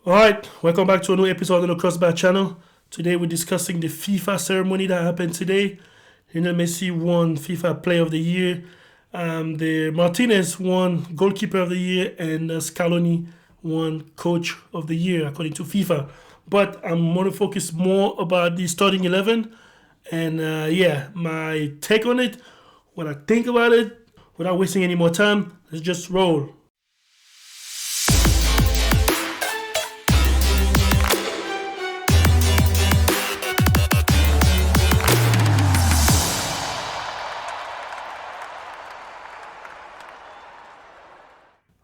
Alright, welcome back to a new episode on the Crossbar channel. Today we're discussing the FIFA ceremony that happened today. Lionel Messi won FIFA Player of the Year. The Martinez won Goalkeeper of the Year, and Scaloni won Coach of the Year according to FIFA. But I'm going to focus more about the starting 11 and my take on it, what I think about it. Without wasting any more time, let's just roll.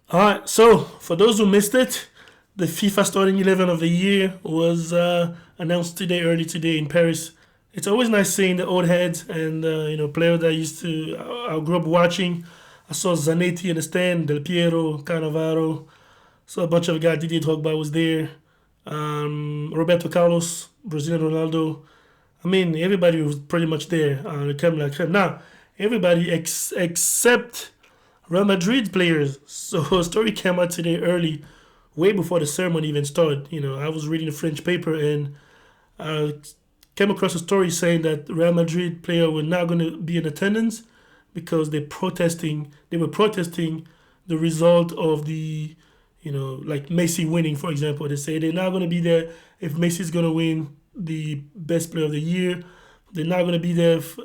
Alright, so for those who missed it, the FIFA starting 11 of the year was announced early today in Paris. It's always nice seeing the old heads and players that I grew up watching. I saw Zanetti in the stand, Del Piero, Cannavaro. Saw a bunch of guys. Didier Drogba was there. Roberto Carlos, Brazilian Ronaldo. I mean, everybody was pretty much there. The creme la creme. Now, everybody except Real Madrid players. So a story came out today early, way before the ceremony even started. I was reading a French paper and I came across a story saying that Real Madrid player were not going to be in attendance because they were protesting the result of the, like Messi winning, for example. They say they're not going to be there if Messi's going to win the best player of the year. They're not going to be there if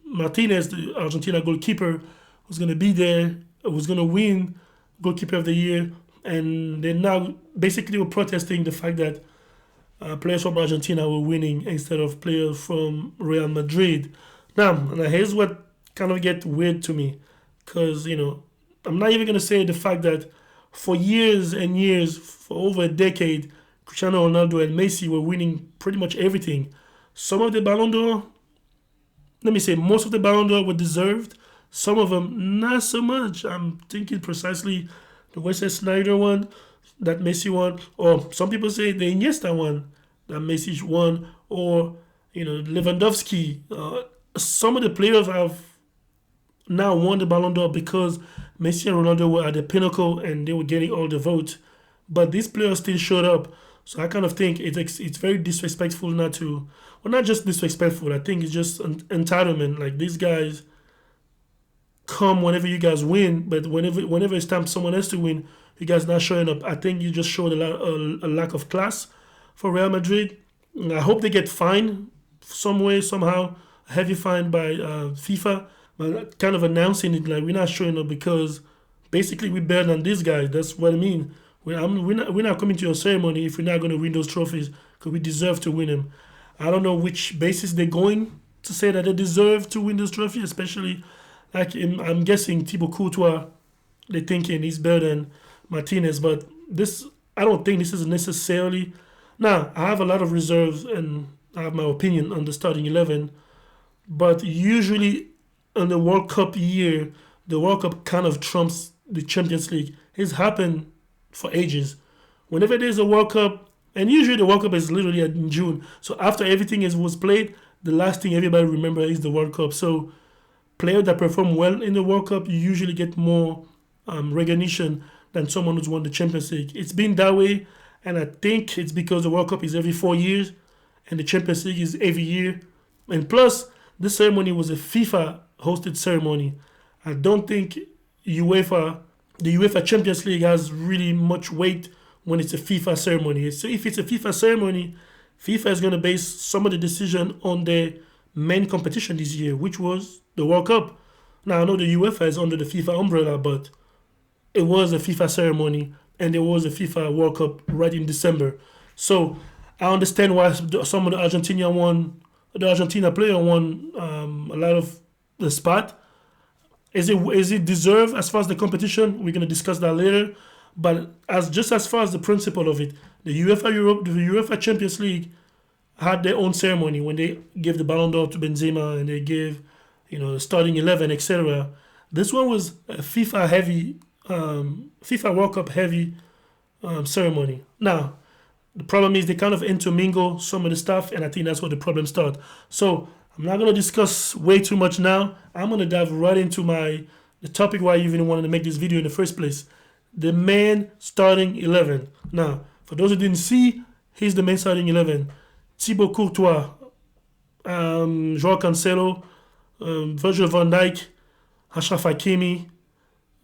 Martinez, the Argentina goalkeeper, was going to be there, was going to win goalkeeper of the year. And they now basically were protesting the fact that players from Argentina were winning instead of players from Real Madrid. Now here's what kind of get weird to me, because I'm not even gonna say the fact that for years and years, for over a decade, Cristiano Ronaldo and Messi were winning pretty much everything. Some of the Ballon d'Or, most of the Ballon d'Or were deserved. Some of them not so much. I'm thinking precisely the Wesley Sneijder one that Messi won, or some people say the Iniesta one that Messi won, or Lewandowski. Some of the players have now won the Ballon d'Or because Messi and Ronaldo were at the pinnacle and they were getting all the votes, but these players still showed up. So I kind of think it's very disrespectful not just disrespectful. I think it's just entitlement. Like, these guys come whenever you guys win, but whenever it's time for someone else to win, you guys not showing up. I think you just showed a lack of class for Real Madrid. And I hope they get fined some way, somehow, a heavy fine by FIFA, but kind of announcing it like we're not showing up because basically we're better than these guys. That's what I mean. We're not coming to your ceremony if we're not going to win those trophies because we deserve to win them. I don't know which basis they're going to say that they deserve to win those trophies, especially I'm guessing Thibaut Courtois, they're thinking he's better than Martinez, but I don't think this is necessarily. Now, I have a lot of reserves and I have my opinion on the starting 11, but usually in the World Cup year, the World Cup kind of trumps the Champions League. It's happened for ages. Whenever there's a World Cup, and usually the World Cup is literally in June, so after everything was played, the last thing everybody remembers is the World Cup. So players that perform well in the World Cup usually get more recognition than someone who's won the Champions League. It's been that way, and I think it's because the World Cup is every 4 years and the Champions League is every year. And plus, this ceremony was a FIFA-hosted ceremony. I don't think the UEFA Champions League has really much weight when it's a FIFA ceremony. So if it's a FIFA ceremony, FIFA is going to base some of the decision on their main competition this year, which was the World Cup. Now, I know the UEFA is under the FIFA umbrella, but it was a FIFA ceremony and there was a FIFA World Cup right in December. So I understand why some of the Argentina player won a lot of the spot. Is it deserved as far as the competition? We're going to discuss that later. But as far as the principle of it, the UEFA Champions League had their own ceremony when they gave the Ballon d'Or to Benzema and they gave, the starting 11, etc. This one was a FIFA World Cup heavy ceremony. Now, the problem is they kind of intermingle some of the stuff, and I think that's where the problem starts. So I'm not going to discuss way too much now. I'm going to dive right into the topic why I even wanted to make this video in the first place. The main starting 11. Now, For those who didn't see, he's the main starting 11. Thibaut Courtois, Joao Cancelo, Virgil van Dijk, Achraf Hakimi,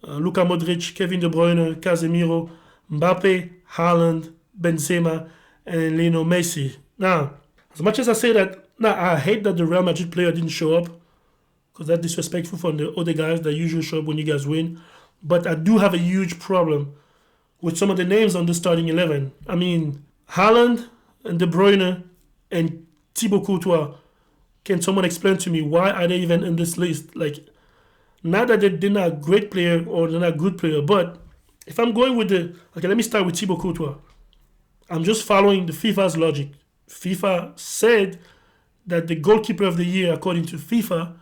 Luka Modric, Kevin De Bruyne, Casemiro, Mbappe, Haaland, Benzema, and Lionel Messi. Now, as much as I say that, I hate that the Real Madrid player didn't show up because that's disrespectful for the other guys that usually show up when you guys win. But I do have a huge problem with some of the names on the starting 11. I mean, Haaland and De Bruyne and Thibaut Courtois. Can someone explain to me why are they even in this list? Like, not that they're not a great player or they're not a good player, but if I'm going with let me start with Thibaut Courtois. I'm just following the FIFA's logic. FIFA said that the goalkeeper of the year, according to FIFA,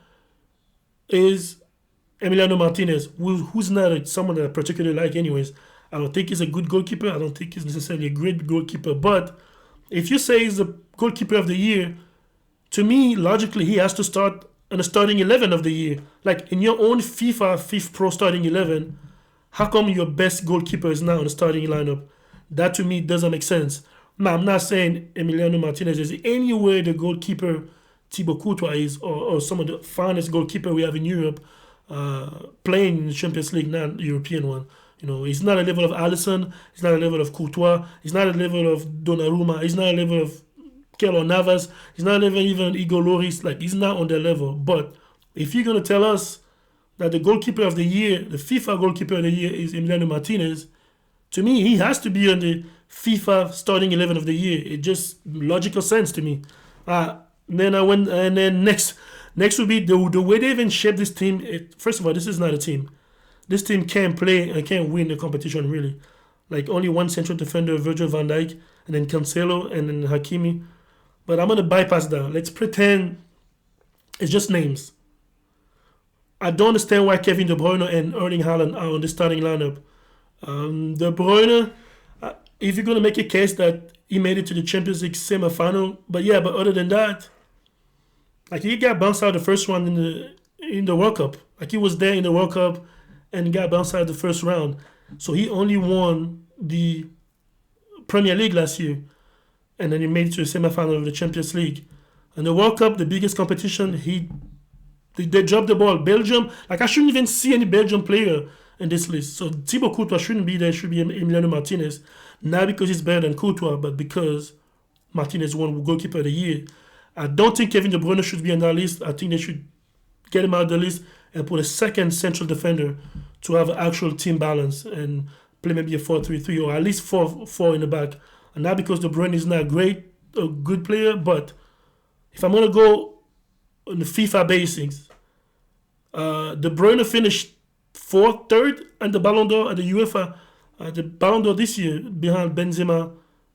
is Emiliano Martinez, who's not someone that I particularly like anyways. I don't think he's a good goalkeeper. I don't think he's necessarily a great goalkeeper. But if you say he's the goalkeeper of the year, to me, logically, he has to start in the starting 11 of the year. Like, in your own FIFA Pro starting 11, how come your best goalkeeper is now in the starting lineup? That, to me, doesn't make sense. Now, I'm not saying Emiliano Martinez is anywhere the goalkeeper Thibaut Courtois is, or some of the finest goalkeeper we have in Europe playing in the Champions League, not the European one. You know, he's not a level of Alisson, he's not a level of Courtois, he's not a level of Donnarumma, he's not a level of Keylor Navas, he's not even Igor Lloris. Like, he's not on their level. But if you're going to tell us that the goalkeeper of the year, the FIFA goalkeeper of the year is Emiliano Martinez, to me, he has to be on the FIFA starting 11 of the year. It just logical sense to me. Then next would be the way they even shape this team. First of all, this is not a team. This team can't play and can't win the competition, really. Like, only one central defender, Virgil van Dijk, and then Cancelo, and then Hakimi. But I'm going to bypass that. Let's pretend it's just names. I don't understand why Kevin De Bruyne and Erling Haaland are on the starting lineup. De Bruyne, if you're going to make a case that he made it to the Champions League semi-final, but other than that, like, he got bounced out the first round in the World Cup. Like, he was there in the World Cup and got bounced out the first round. So he only won the Premier League last year, and then he made it to the semi-final of the Champions League. And the World Cup, the biggest competition, they dropped the ball. Belgium, like, I shouldn't even see any Belgian player in this list. So Thibaut Courtois shouldn't be there. It should be Emiliano Martinez. Not because he's better than Courtois, but because Martinez won goalkeeper of the year. I don't think Kevin De Bruyne should be on that list. I think they should get him out of the list and put a second central defender to have an actual team balance and play maybe a 4-3-3 or at least 4 in the back. And not because De Bruyne is not a good player, but if I'm going to go on the FIFA basics, De Bruyne finished third at the Ballon d'Or at the UEFA, the Ballon d'Or this year behind Benzema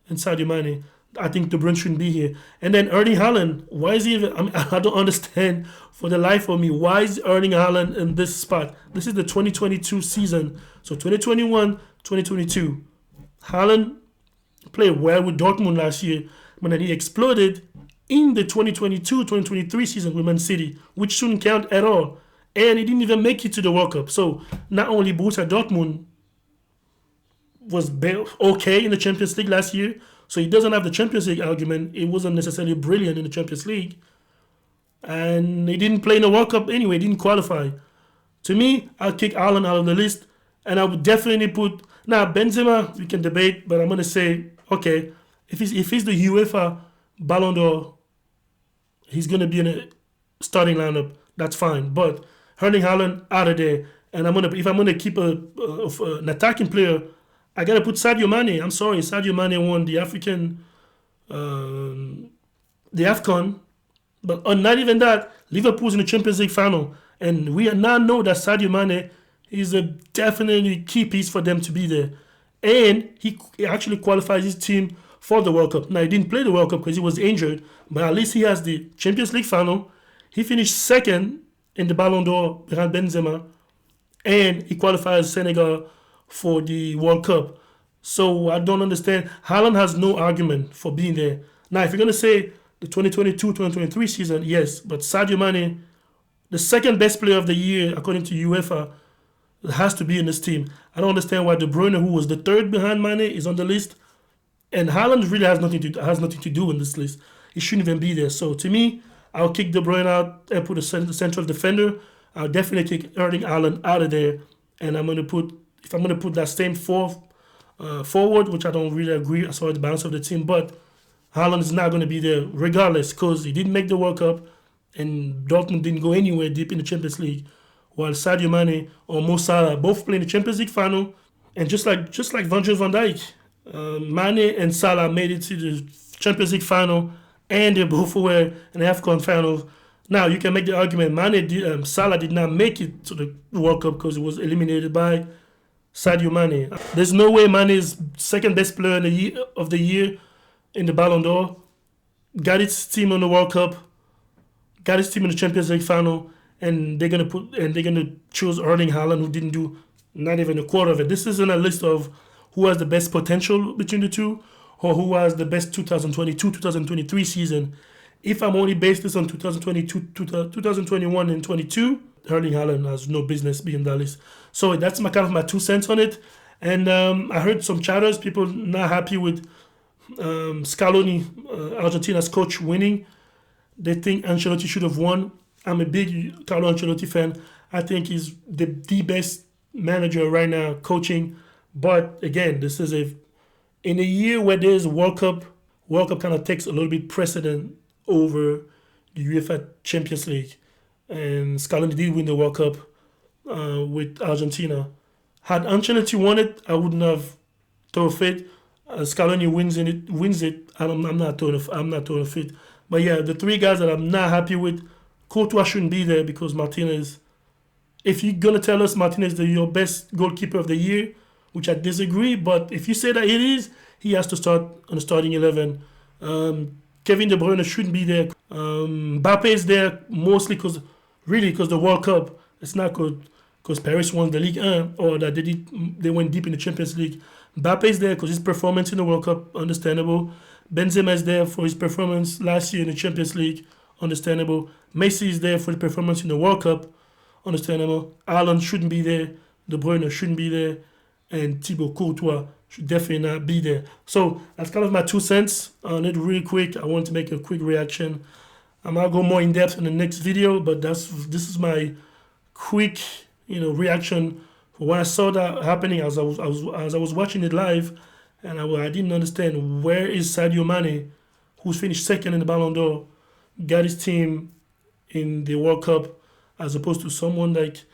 and Sadio Mane. I think De Bruyne shouldn't be here. And then Erling Haaland, why is he even... I don't understand for the life of me. Why is Erling Haaland in this spot? This is the 2022 season. So 2021, 2022. Haaland played well with Dortmund last year, but then he exploded in the 2022-2023 season with Man City, which shouldn't count at all. And he didn't even make it to the World Cup. So not only Borussia Dortmund was okay in the Champions League last year, so he doesn't have the Champions League argument. It wasn't necessarily brilliant in the Champions League. And he didn't play in the World Cup anyway. He didn't qualify. To me, I'll kick Haaland out of the list. And I would definitely put... Now, Benzema, we can debate, but I'm going to say, okay, if he's the UEFA Ballon d'Or, he's going to be in a starting lineup. That's fine. But Erling Haaland out of there. And if I'm going to keep an attacking player, I got to put Sadio Mane. I'm sorry, Sadio Mane won the AFCON. But not even that, Liverpool's in the Champions League final. And we now know that Sadio Mane is a definitely key piece for them to be there. And he actually qualifies his team for the World Cup. Now, he didn't play the World Cup because he was injured, but at least he has the Champions League final. He finished second in the Ballon d'Or behind Benzema. And he qualifies Senegal for the World Cup. So I don't understand. Haaland has no argument for being there. Now, if you're going to say the 2022-2023 season, yes. But Sadio Mane, the second best player of the year, according to UEFA, has to be in this team. I don't understand why De Bruyne, who was the third behind Mane, is on the list. And Haaland really has nothing to do in this list. He shouldn't even be there. So to me, I'll kick De Bruyne out and put a central defender. I'll definitely take Erling Haaland out of there, and I'm gonna put that same fourth forward, which I don't really agree as far as the balance of the team, but Haaland is not gonna be there regardless because he didn't make the World Cup, and Dortmund didn't go anywhere deep in the Champions League, while Sadio Mane or Mo Salah both played in the Champions League final, and just like Virgil van Dijk, Mane and Salah made it to the Champions League final, and they both were in the AFCON final. Now you can make the argument Salah did not make it to the World Cup because he was eliminated by Sadio Mane. There's no way Mane is second best player of the year in the Ballon d'Or. Got his team on the World Cup, got his team in the Champions League final, and they're gonna choose Erling Haaland, who didn't do not even a quarter of it. This isn't a list of who has the best potential between the two or who has the best 2022-2023 season. If I'm only based this on 2022, 2021, and 22, Erling Haaland has no business being that list. So that's my 2 cents on it. And I heard some chatters, people not happy with Scaloni, Argentina's coach, winning. They think Ancelotti should have won. I'm a big Carlo Ancelotti fan. I think he's the best manager right now coaching. But again, this is in a year where there's a World Cup kind of takes a little bit precedent over the UEFA Champions League. And Scaloni did win the World Cup with Argentina. Had Ancelotti won it, I wouldn't have thrown a fit. Scaloni wins it. I'm not throwing a fit. But yeah, the 3 guys that I'm not happy with, Courtois shouldn't be there because Martinez. If you're gonna tell us Martinez is your best goalkeeper of the year, which I disagree, but if you say that it is, he has to start on the starting 11. Kevin De Bruyne shouldn't be there. Mbappe is there mostly because the World Cup. It's not because Paris won the Ligue 1 or that they went deep in the Champions League. Mbappe is there because his performance in the World Cup, understandable. Benzema is there for his performance last year in the Champions League, understandable. Messi is there for the performance in the World Cup, understandable. Haaland shouldn't be there. De Bruyne shouldn't be there. And Thibaut Courtois should definitely not be there. So that's kind of my 2 cents on it really quick. I want to make a quick reaction. I'm going to go more in depth in the next video, but this is my quick reaction for when I saw that happening as I was watching it live, and I didn't understand where is Sadio Mane, who's finished second in the Ballon d'Or, got his team in the World Cup, as opposed to someone like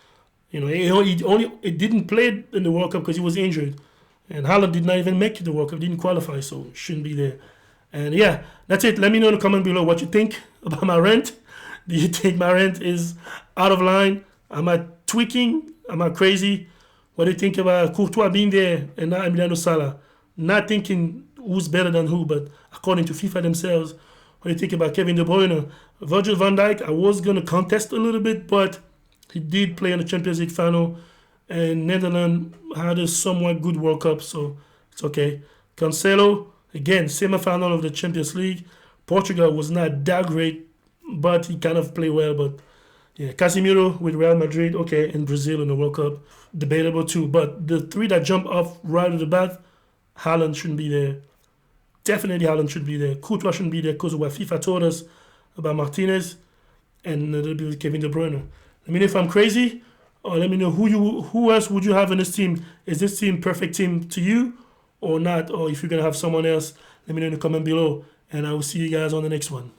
he didn't play in the World Cup because he was injured, and Haaland did not even make the World Cup, didn't qualify, so shouldn't be there. And yeah, that's it. Let me know in the comment below what you think about my rant. Do you think my rant is out of line? Am I tweaking? Am I crazy? What do you think about Courtois being there and not Emiliano Sala? Not thinking who's better than who, but according to FIFA themselves. What do you think about Kevin De Bruyne? Virgil van Dijk, I was going to contest a little bit, but he did play in the Champions League final, and Netherlands had a somewhat good World Cup, so it's okay. Cancelo, again, semi-final of the Champions League. Portugal was not that great, but he kind of played well. But yeah, Casemiro with Real Madrid, okay, and Brazil in the World Cup, debatable too. But the 3 that jump off right off the bat, Haaland shouldn't be there. Definitely Haaland should be there. Courtois shouldn't be there because of what FIFA told us about Martinez, and a little bit with Kevin De Bruyne. Let me know if I'm crazy, or let me know who else would you have in this team. Is this team perfect team to you or not? Or if you're going to have someone else, let me know in the comment below. And I will see you guys on the next one.